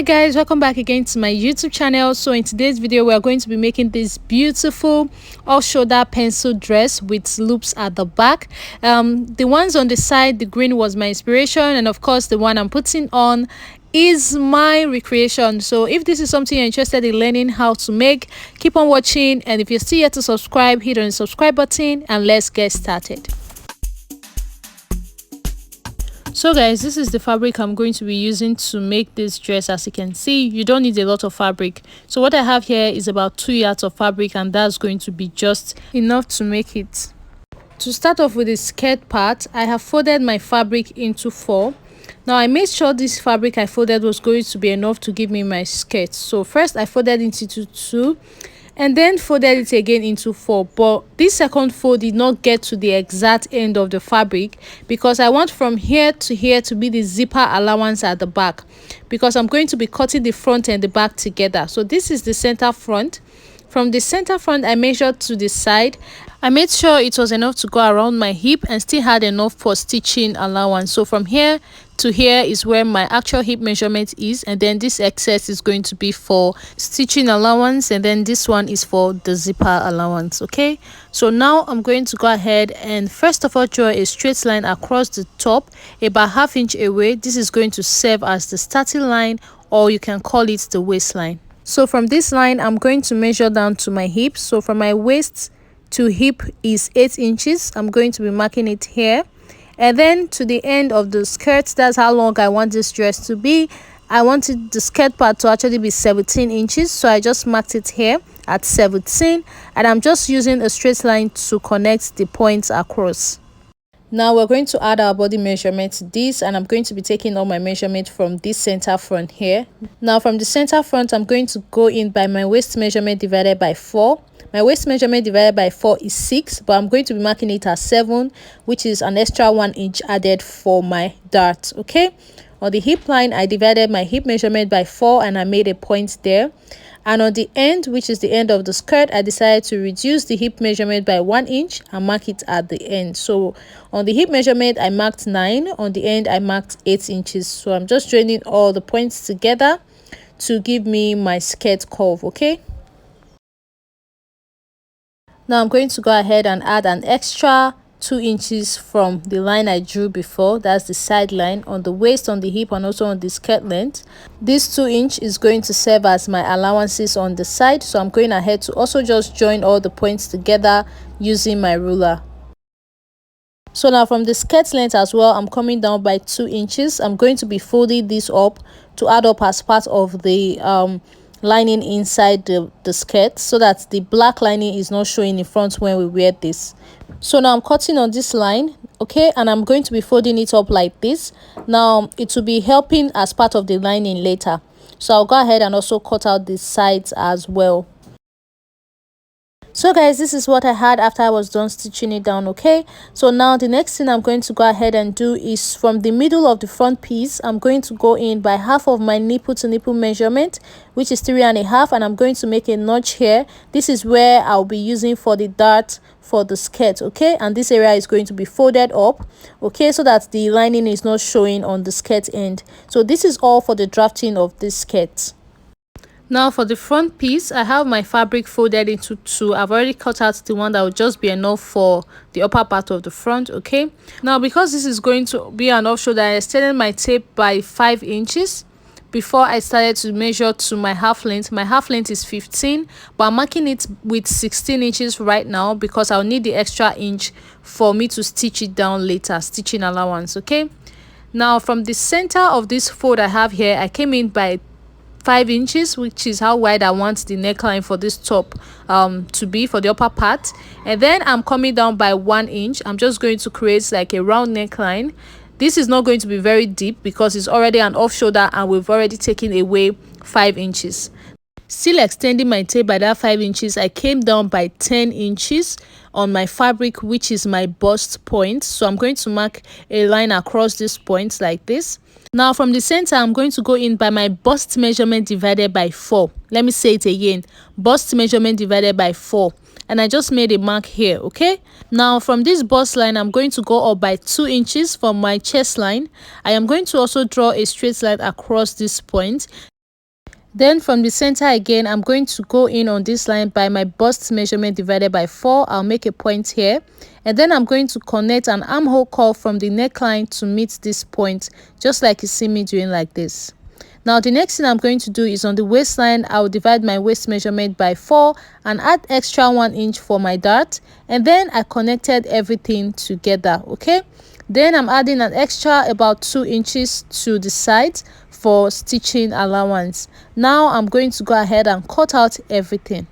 Hi guys, welcome back again to my YouTube channel. So in today's video we are going to be making this beautiful off-shoulder pencil dress with loops at the back. The ones on the side, the green was my inspiration, and of course the one I'm putting on is my recreation. So if this is something you're interested in learning how to make, keep on watching, and if you're still yet to subscribe, hit on the subscribe button and let's get started. So guys, this is the fabric I'm going to be using to make this dress. As you can see, you don't need a lot of fabric. So what I have here is about 2 yards of fabric, and that's going to be just enough to make it. To start off with the skirt part, I have folded my fabric into 4. Now I made sure this fabric I folded was going to be enough to give me my skirt. So first I folded it into 2 and then folded it again into 4, but this second fold did not get to the exact end of the fabric because I want from here to here to be the zipper allowance at the back, because I'm going to be cutting the front and the back together. So this is the center front. From the center front I measured to the side. I made sure it was enough to go around my hip and still had enough for stitching allowance. So from here to here is where my actual hip measurement is, and then this excess is going to be for stitching allowance, and then this one is for the zipper allowance. Okay, so now I'm going to go ahead and first of all draw a straight line across the top about 1/2 inch away. This is going to serve as the starting line, or you can call it the waistline. So from this line I'm going to measure down to my hip. So from my waist to hip is 8 inches. I'm going to be marking it here, and then to the end of the skirt, that's how long I want this dress to be. I wanted the skirt part to actually be 17 inches, so I just marked it here at 17, and I'm just using a straight line to connect the points across. Now we're going to add our body measurement to this, and I'm going to be taking all my measurement from this center front here. Now from the center front I'm going to go in by my waist measurement divided by 4. My waist measurement divided by 4 is 6, but I'm going to be marking it as 7, which is an extra 1 inch added for my dart. Okay, on the hip line I divided my hip measurement by 4 and I made a point there. And on the end, which is the end of the skirt, I decided to reduce the hip measurement by 1 inch and mark it at the end. So on the hip measurement I marked 9, on the end I marked 8 inches. So I'm just joining all the points together to give me my skirt curve. Okay, now I'm going to go ahead and add an extra 2 inches from the line I drew before. That's the side line on the waist, on the hip, and also on the skirt length. This 2 inch is going to serve as my allowances on the side, so I'm going ahead to also just join all the points together using my ruler. So now from the skirt length as well, I'm coming down by 2 inches. I'm going to be folding this up to add up as part of the lining inside the skirt, so that the black lining is not showing in front when we wear this. So now I'm cutting on this line, okay, and I'm going to be folding it up like this. Now it will be helping as part of the lining later, so I'll go ahead and also cut out the sides as well. So guys, this is what I had after I was done stitching it down. Okay, so now the next thing I'm going to go ahead and do is from the middle of the front piece, I'm going to go in by half of my nipple to nipple measurement, which is 3.5, and I'm going to make a notch here. This is where I'll be using for the dart for the skirt. Okay, and this area is going to be folded up, okay, so that the lining is not showing on the skirt end. So this is all for the drafting of this skirt. Now for the front piece, I have my fabric folded into 2. I've already cut out the one that will just be enough for the upper part of the front. Okay, now because this is going to be an off shoulder, I extended my tape by 5 inches before I started to measure to my half length. My half length is 15, but I'm marking it with 16 inches right now because I'll need the extra inch for me to stitch it down later, stitching allowance. Okay, now from the center of this fold I have here, I came in by 5 inches, which is how wide I want the neckline for this top to be for the upper part, and then I'm coming down by 1 inch. I'm just going to create like a round neckline. This is not going to be very deep because it's already an off shoulder and we've already taken away 5 inches. Still extending my tape by that 5 inches, I came down by 10 inches on my fabric, which is my bust point. So I'm going to mark a line across this point like this. Now from the center, I'm going to go in by my bust measurement divided by 4. Let me say it again, bust measurement divided by 4. And I just made a mark here. Okay, now from this bust line, I'm going to go up by 2 inches from my chest line. I am going to also draw a straight line across this point. Then from the center again, I'm going to go in on this line by my bust measurement divided by 4. I'll make a point here, and then I'm going to connect an armhole curve from the neckline to meet this point, just like you see me doing like this. Now the next thing I'm going to do is on the waistline, I'll divide my waist measurement by 4 and add extra 1 inch for my dart, and then I connected everything together. Okay, then I'm adding an extra about 2 inches to the sides for stitching allowance. Now I'm going to go ahead and cut out everything.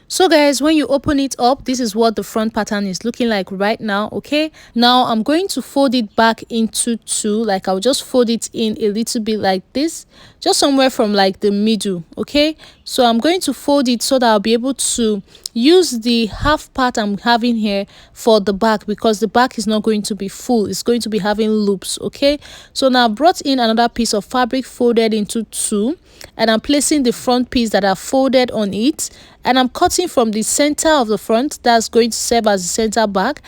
So guys, when you open it up, this is what the front pattern is looking like right now. Okay, now I'm going to fold it back into 2. Like, I'll just fold it in a little bit like this, just somewhere from like the middle. Okay, so I'm going to fold it so that I'll be able to use the half part I'm having here for the back, because the back is not going to be full, it's going to be having loops. Okay, so now I brought in another piece of fabric folded into 2, and I'm placing the front piece that I folded on it, and I'm cutting from the center of the front that's going to serve as the center back.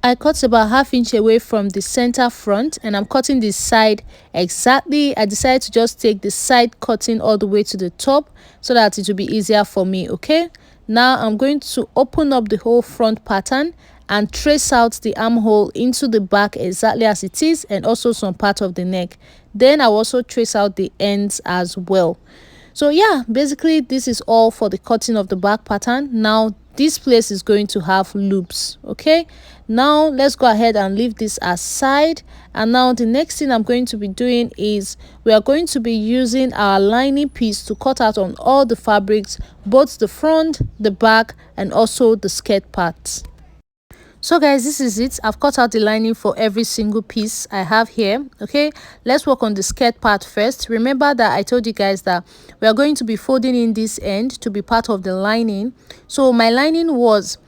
I cut about ½ inch away from the center front, and I'm cutting the side exactly. I decided to just take the side cutting all the way to the top so that it will be easier for me. Okay, now I'm going to open up the whole front pattern and trace out the armhole into the back exactly as it is, and also some part of the neck. Then I'll also trace out the ends as well. So yeah, basically this is all for the cutting of the back pattern. Now this place is going to have loops. Okay, now let's go ahead and leave this aside, and now the next thing I'm going to be doing is we are going to be using our lining piece to cut out on all the fabrics, both the front, the back, and also the skirt parts. So guys, this is it. I've cut out the lining for every single piece I have here. Okay, let's work on the skirt part first. Remember that I told you guys that we are going to be folding in this end to be part of the lining. So my lining was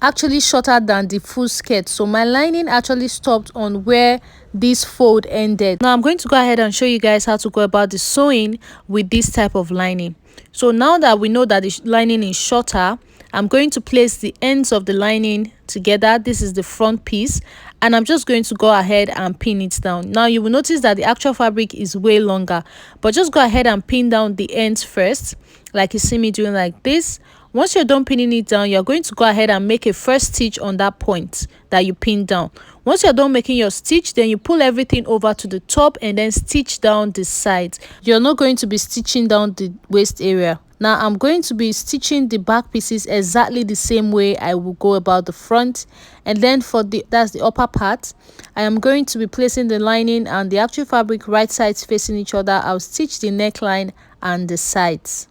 actually shorter than the full skirt, so my lining actually stopped on where this fold ended. Now I'm going to go ahead and show you guys how to go about the sewing with this type of lining. So now that we know that the lining is shorter, I'm going to place the ends of the lining together. This is the front piece, and I'm just going to go ahead and pin it down. Now you will notice that the actual fabric is way longer, but just go ahead and pin down the ends first, like you see me doing like this. Once you're done pinning it down, you're going to go ahead and make a first stitch on that point that you pinned down. Once you're done making your stitch, then you pull everything over to the top and then stitch down the sides. You're not going to be stitching down the waist area. Now I'm going to be stitching the back pieces exactly the same way I will go about the front. And then for that's the upper part, I am going to be placing the lining and the actual fabric right sides facing each other. I'll stitch the neckline and the sides.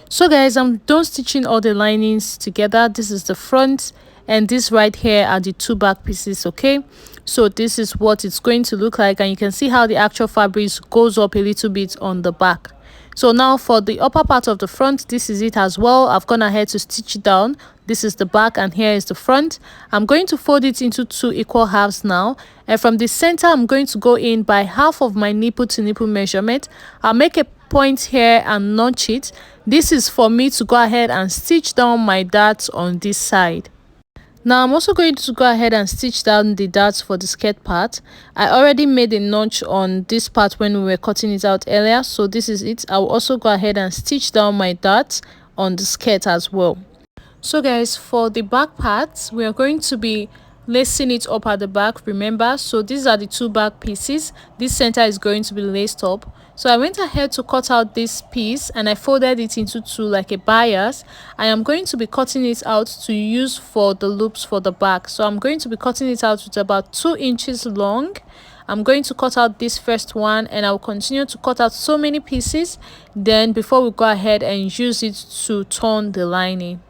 So guys, I'm done stitching all the linings together. This is the front, and this right here are the 2 back pieces. Okay, so this is what it's going to look like, and you can see how the actual fabric goes up a little bit on the back. So now for the upper part of the front, this is it as well. I've gone ahead to stitch it down. This is the back and here is the front. I'm going to fold it into 2 equal halves now, and from the center I'm going to go in by half of my nipple to nipple measurement. I'll make a point here and notch it. This is for me to go ahead and stitch down my darts on this side. Now I'm also going to go ahead and stitch down the darts for the skirt part. I already made a notch on this part when we were cutting it out earlier, so this is it. I'll also go ahead and stitch down my darts on the skirt as well. So guys, for the back parts, we are going to be lacing it up at the back, remember. So these are the 2 back pieces. This center is going to be laced up. So I went ahead to cut out this piece and I folded it into 2 like a bias. I am going to be cutting it out to use for the loops for the back. So I'm going to be cutting it out with about 2 inches long. I'm going to cut out this first one, and I'll continue to cut out so many pieces then before we go ahead and use it to turn the lining.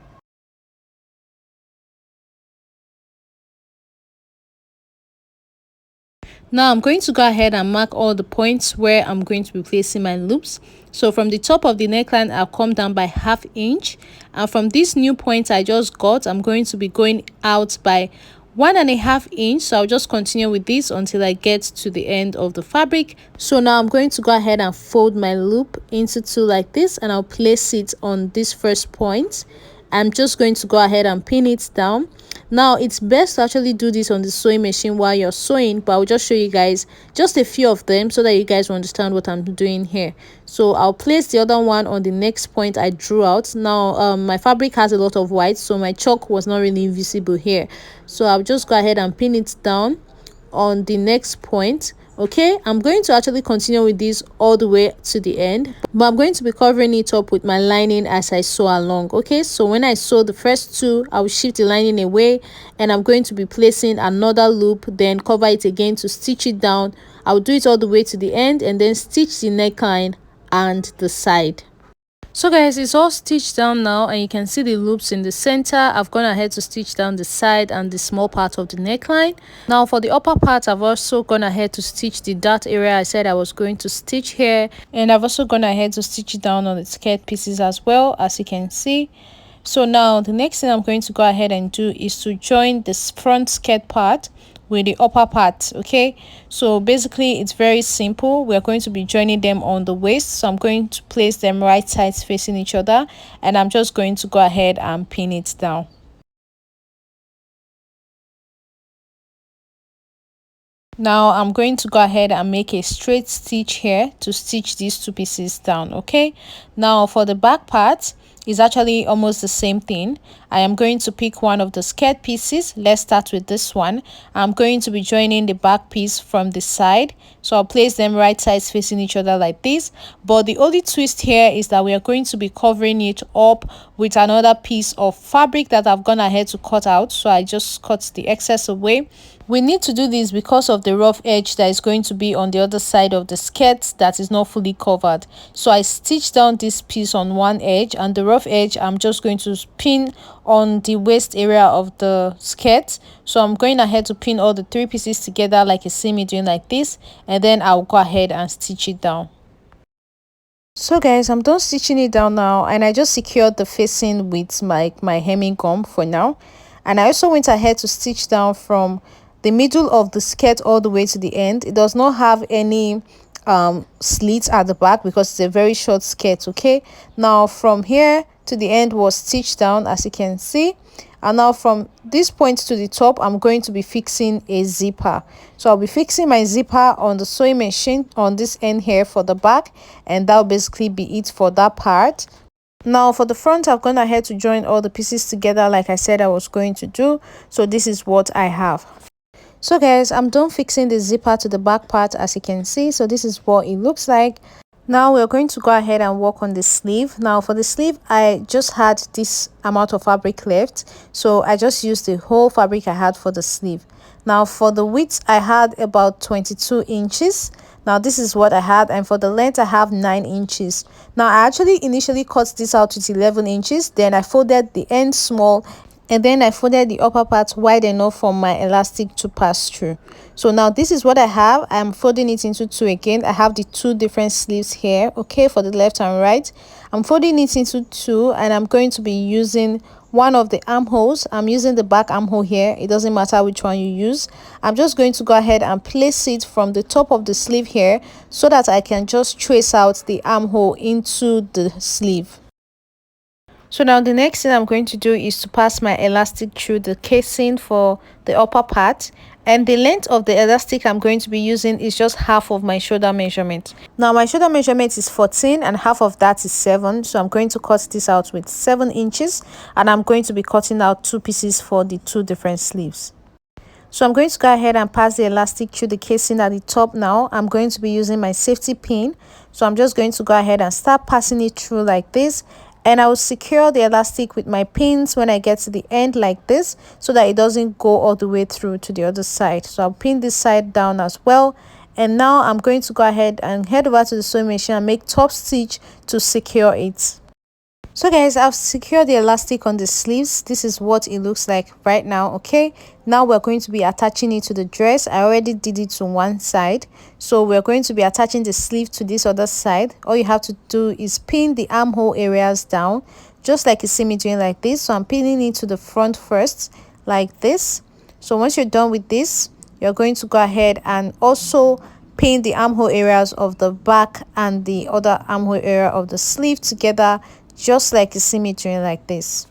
Now I'm going to go ahead and mark all the points where I'm going to be placing my loops. So from the top of the neckline, I'll come down by ½ inch, and from this new point I just got, I'm going to be going out by 1.5 inch. So I'll just continue with this until I get to the end of the fabric. So now I'm going to go ahead and fold my loop into 2 like this, and I'll place it on this first point. I'm just going to go ahead and pin it down. Now it's best to actually do this on the sewing machine while you're sewing, but I'll just show you guys just a few of them so that you guys will understand what I'm doing here. So I'll place the other one on the next point I drew out. Now my fabric has a lot of white, so my chalk was not really visible here, so I'll just go ahead and pin it down on the next point. Okay, I'm going to actually continue with this all the way to the end, but I'm going to be covering it up with my lining as I sew along. Okay, so when I sew the first two, I will shift the lining away, and I'm going to be placing another loop, then cover it again to stitch it down. I'll do it all the way to the end and then stitch the neckline and the side. So guys, it's all stitched down now, and you can see the loops in the center. I've gone ahead to stitch down the side and the small part of the neckline. Now for the upper part, I've also gone ahead to stitch the dart area I said I was going to stitch here, and I've also gone ahead to stitch it down on the skirt pieces as well, as you can see. So now the next thing I'm going to go ahead and do is to join this front skirt part with the upper part. Okay, so basically it's very simple. We're going to be joining them on the waist, so I'm going to place them right sides facing each other, and I'm just going to go ahead and pin it down. Now I'm going to go ahead and make a straight stitch here to stitch these two pieces down. Okay, now for the back part, is actually almost the same thing. I am going to pick one of the skirt pieces. Let's start with this one. I'm going to be joining the back piece from the side, so I'll place them right sides facing each other like this. But the only twist here is that we are going to be covering it up with another piece of fabric that I've gone ahead to cut out, so I just cut the excess away. We need to do this because of the rough edge that is going to be on the other side of the skirt that is not fully covered. So I stitched down this piece on one edge, and the rough edge I'm just going to pin on the waist area of the skirt. So I'm going ahead to pin all the three pieces together like you see me doing like this, and then I'll go ahead and stitch it down. So guys, I'm done stitching it down now, and I just secured the facing with my hemming gum for now. And I also went ahead to stitch down from the middle of the skirt all the way to the end. It does not have any slits at the back because it's a very short skirt. Okay, now from here to the end was stitched down, as you can see. And now from this point to the top, I'm going to be fixing a zipper. So I'll be fixing my zipper on the sewing machine on this end here for the back, and that'll basically be it for that part. Now for the front, I've gone ahead to join all the pieces together like I said I was going to do. So this is what I have. So guys, I'm done fixing the zipper to the back part, as you can see. So this is what it looks like. Now we're going to go ahead and work on the sleeve. Now for the sleeve, I just had this amount of fabric left, so I just used the whole fabric I had for the sleeve. Now for the width, I had about 22 inches. Now this is what I had, and for the length I have 9 inches. Now I actually initially cut this out with 11 inches, then I folded the end small, and then I folded the upper part wide enough for my elastic to pass through. So now this is what I have. I'm folding it into two again. I have the two different sleeves here, okay, for the left and right. I'm folding it into two, and I'm going to be using one of the armholes. I'm using the back armhole here. It doesn't matter which one you use. I'm just going to go ahead and place it from the top of the sleeve here so that I can just trace out the armhole into the sleeve. So now the next thing I'm going to do is to pass my elastic through the casing for the upper part, and the length of the elastic I'm going to be using is just half of my shoulder measurement. Now my shoulder measurement is 14 and half of that is 7, so I'm going to cut this out with 7 inches, and I'm going to be cutting out two pieces for the two different sleeves. So I'm going to go ahead and pass the elastic through the casing at the top. Now I'm going to be using my safety pin, so I'm just going to go ahead and start passing it through like this, and I will secure the elastic with my pins when I get to the end like this, so that it doesn't go all the way through to the other side. So I'll pin this side down as well, and now I'm going to go ahead and head over to the sewing machine and make top stitch to secure it. So guys, I've secured the elastic on the sleeves. This is what it looks like right now. Okay, now we're going to be attaching it to the dress. I already did it to one side, so we're going to be attaching the sleeve to this other side. All you have to do is pin the armhole areas down, just like you see me doing like this. So I'm pinning it to the front first like this. So once you're done with this, you're going to go ahead and also pin the armhole areas of the back and the other armhole area of the sleeve together, just like you see me doing like this.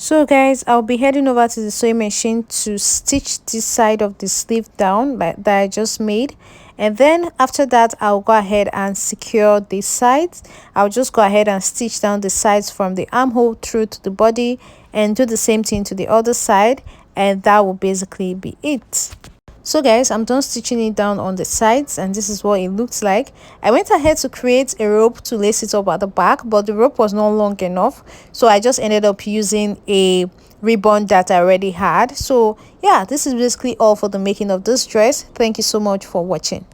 So guys, I'll be heading over to the sewing machine to stitch this side of the sleeve down like that I just made. And then after that, I'll go ahead and secure the sides. I'll just go ahead and stitch down the sides from the armhole through to the body and do the same thing to the other side. And that will basically be it. So guys, I'm done stitching it down on the sides and this is what it looks like. I went ahead to create a rope to lace it up at the back, but the rope was not long enough, so I just ended up using a ribbon that I already had. So yeah, this is basically all for the making of this dress. Thank you so much for watching.